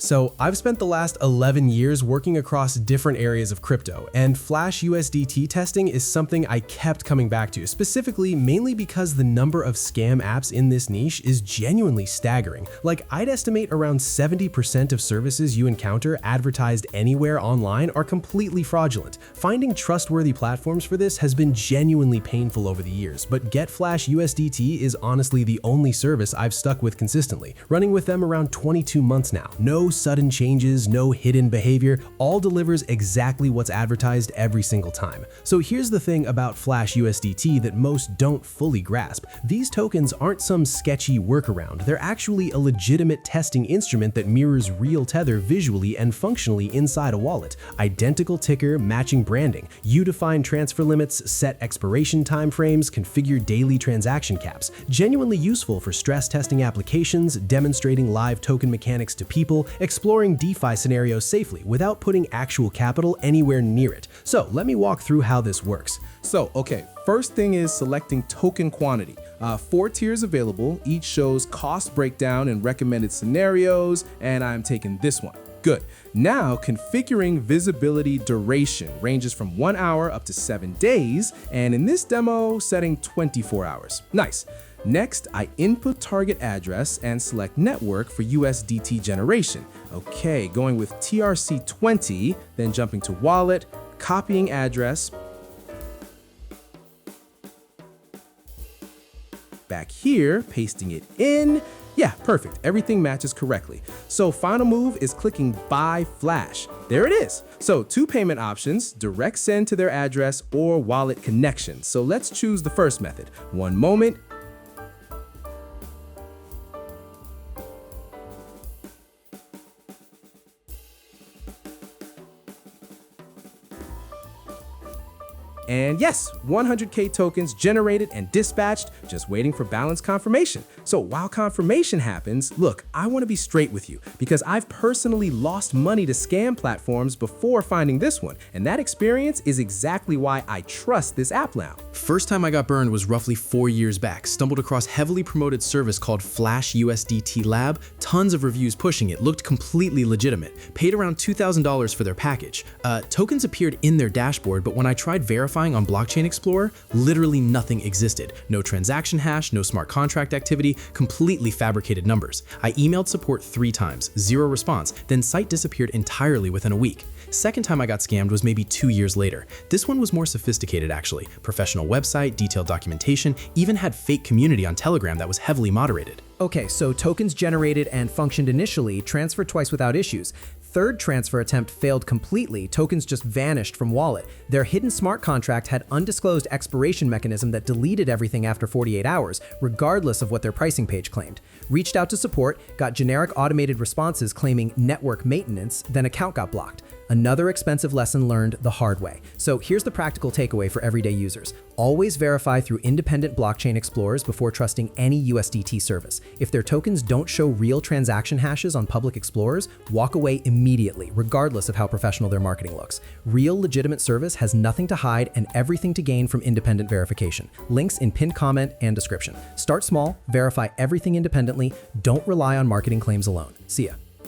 So I've spent the last 11 years working across different areas of crypto, and Flash USDT testing is something I kept coming back to, specifically mainly because the number of scam apps in this niche is genuinely staggering. Like, I'd estimate around 70% of services you encounter advertised anywhere online are completely fraudulent. Finding trustworthy platforms for this has been genuinely painful over the years, but Flash USDT is honestly the only service I've stuck with consistently, running with them around 22 months now. No sudden changes, no hidden behavior, all delivers exactly what's advertised every single time. So here's the thing about Flash USDT that most don't fully grasp. These tokens aren't some sketchy workaround, they're actually a legitimate testing instrument that mirrors real Tether visually and functionally inside a wallet. Identical ticker, matching branding. You define transfer limits, set expiration timeframes, configure daily transaction caps. Genuinely useful for stress testing applications, demonstrating live token mechanics to people, exploring DeFi scenarios safely without putting actual capital anywhere near it. So let me walk through how this works. Okay, first thing is selecting token quantity. 4 tiers available, each shows cost breakdown and recommended scenarios, and I'm taking this one. Good. Now, configuring visibility duration ranges from 1 hour up to 7 days, and in this demo, setting 24 hours. Nice. Next, I input target address and select network for USDT generation. Okay, going with TRC20, then jumping to wallet, copying address, back here, pasting it in. Yeah, perfect. Everything matches correctly. So final move is clicking Buy Flash. There it is. So 2 payment options, direct send to their address or wallet connection. So let's choose the first method. One moment. And yes, 100K tokens generated and dispatched, just waiting for balance confirmation. So while confirmation happens, look, I want to be straight with you because I've personally lost money to scam platforms before finding this one, and that experience is exactly why I trust this app now. First time I got burned was roughly 4 years back. Stumbled across heavily promoted service called Flash USDT Lab, tons of reviews pushing it, looked completely legitimate. Paid around $2,000 for their package. Tokens appeared in their dashboard, but when I tried verifying on Blockchain Explorer, literally nothing existed. No transaction hash, no smart contract activity, completely fabricated numbers. I emailed support 3 times, 0 response, then site disappeared entirely within a week. Second time I got scammed was maybe 2 years later. This one was more sophisticated actually. Professional website, detailed documentation, even had fake community on Telegram that was heavily moderated. Okay, so tokens generated and functioned initially, transferred twice without issues. Third transfer attempt failed completely, tokens just vanished from wallet. Their hidden smart contract had undisclosed expiration mechanism that deleted everything after 48 hours, regardless of what their pricing page claimed. Reached out to support, got generic automated responses claiming network maintenance, then account got blocked. Another expensive lesson learned the hard way. So here's the practical takeaway for everyday users. Always verify through independent blockchain explorers before trusting any USDT service. If their tokens don't show real transaction hashes on public explorers, walk away immediately, regardless of how professional their marketing looks. Real legitimate service has nothing to hide and everything to gain from independent verification. Links in pinned comment and description. Start small, verify everything independently, don't rely on marketing claims alone. See ya.